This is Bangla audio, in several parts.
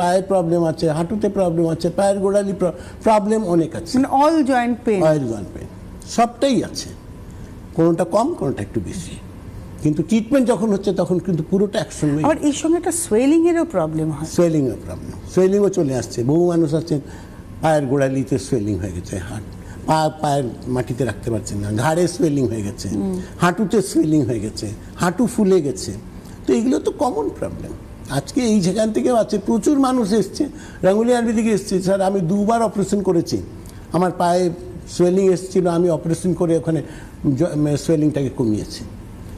পায়ের প্রবলেম আছে, হাঁটুতে প্রবলেম আছে, পায়ের গোড়ালি প্রবলেম অনেক আছে, মানে অল জয়েন্ট পেন, সবটাই আছে, কোনোটা কম কোনোটা একটু বেশি। কিন্তু ট্রিটমেন্ট যখন হচ্ছে তখন কিন্তু পুরোটা একসঙ্গে। আর এর সঙ্গে একটা সোয়েলিং এরও প্রবলেম হয়, সোয়েলিংও চলে আসছে। বহু মানুষ আছেন পায়ের গোড়ালিতে সোয়েলিং হয়ে গেছে, পায়ের মাটিতে রাখতে পারছেন না, ঘাড়ে সোয়েলিং হয়ে গেছে, হাঁটুতে সোয়েলিং হয়ে গেছে, হাঁটু ফুলে গেছে। তো এগুলো তো কমন প্রবলেম। আজকে এই যেখান থেকেও আছে, প্রচুর মানুষ এসছে, রাঙ্গুলি আয়ুর্বেদিকে এসছে, স্যার আমি 2বার অপারেশন করেছি, আমার পায়ে সোয়েলিং এসেছিলো, আমি অপারেশন করে ওখানে সোয়েলিংটাকে কমিয়েছি।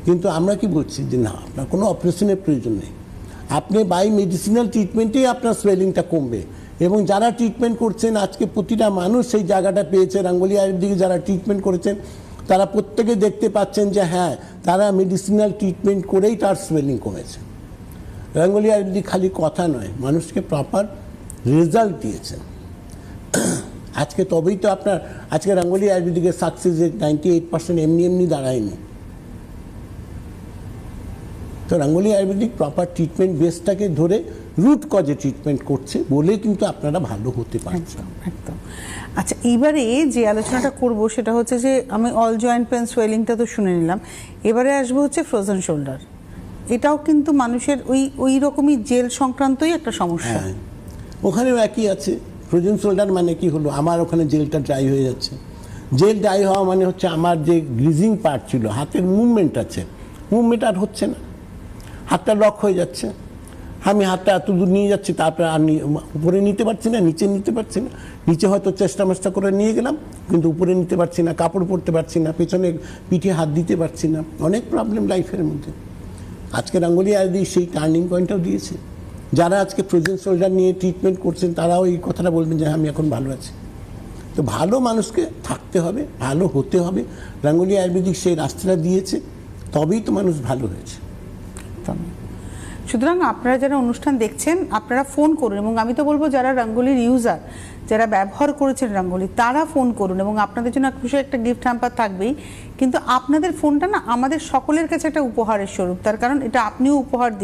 কিন্তু আমরা কি বলছি যে না, আপনার কোনো অপারেশনের প্রয়োজন নেই, আপনি বাই মেডিসিনাল ট্রিটমেন্টেই আপনার সোয়েলিংটা কমবে। এবং যারা ট্রিটমেন্ট করছেন আজকে প্রতিটা মানুষ সেই জায়গাটা পেয়েছে, রাঙ্গুলি আয়ুর্বেদিকে যারা ট্রিটমেন্ট করেছেন তারা প্রত্যেকে দেখতে পাচ্ছেন যে হ্যাঁ, তারা মেডিসিনাল ট্রিটমেন্ট করেই তার সোয়েলিং কমেছে। রাঙ্গুলি আয়ুর্বেদিক খালি কথা নয়, মানুষকে প্রপার রেজাল্ট দিয়েছে। আজকে তবেই তো আপনার আজকে রাঙ্গুলি আয়ুর্বেদিকের সাকসেসের 98% এমনি দাঁড়ায়নি। তো রাঙ্গুলি আয়ুর্বেদিক প্রপার ট্রিটমেন্ট বেসটাকে ধরে রুট কজে ট্রিটমেন্ট করছে বলে কিন্তু আপনারা ভালো হতে পারছেন। একদম। আচ্ছা, এইবারে যে আলোচনাটা করব সেটা হচ্ছে যে আমি অল জয়েন্ট পেন সোয়েলিংটা তো শুনে নিলাম, এবারে আসবো হচ্ছে ফ্রোজেন শোল্ডার। এটাও কিন্তু মানুষের ওই রকমই জেল সংক্রান্তই একটা সমস্যা। হ্যাঁ, ওখানেও একই আছে। ফ্রোজেন শোল্ডার মানে কি হলো, আমার ওখানে জেলটা ড্রাই হয়ে যাচ্ছে। জেল ড্রাই হওয়া মানে হচ্ছে আমার যে গ্রিজিং পার্ট ছিল, হাতের মুভমেন্ট আছে, মুভমেন্ট আর হচ্ছে না, হাতটা লক হয়ে যাচ্ছে। আমি হাতটা এত দূর নিয়ে যাচ্ছি, তারপরে আর উপরে নিতে পারছি না, নিচে নিতে পারছি না, নিচে হয়তো চেষ্টা করে নিয়ে গেলাম কিন্তু উপরে নিতে পারছি না, কাপড় পরতে পারছি না, পেছনে পিঠে হাত দিতে পারছি না, অনেক প্রবলেম লাইফের মধ্যে। আজকে রাঙ্গুলি আয়ুর্বেদিক সেই টার্নিং পয়েন্টটাও দিয়েছে। যারা আজকে ফ্রোজেন শোল্ডার নিয়ে ট্রিটমেন্ট করছেন তারাও এই কথাটা বলবেন যে আমি এখন ভালো আছি। তো ভালো মানুষকে থাকতে হবে, ভালো হতে হবে, রাঙ্গুলি আয়ুর্বেদিক সেই রাস্তাটা দিয়েছে, তবেই তো মানুষ ভালো হয়েছে। সুতরাং আপনারা যারা অনুষ্ঠান দেখছেন আপনারা ফোন করুন, এবং আমি তো বলবো যারা রাঙ্গুলির ইউজার, যারা ব্যবহার করেছেন রাঙ্গুলি, তারা ফোন করুন, এবং আপনাদের জন্য একটা গিফট হ্যাম্পার থাকবেই। কিন্তু আপনাদের ফোনটা না আমাদের সকলের কাছে একটা উপহারের স্বরূপ, তার কারণ এটা আপনিও উপহার দিচ্ছেন।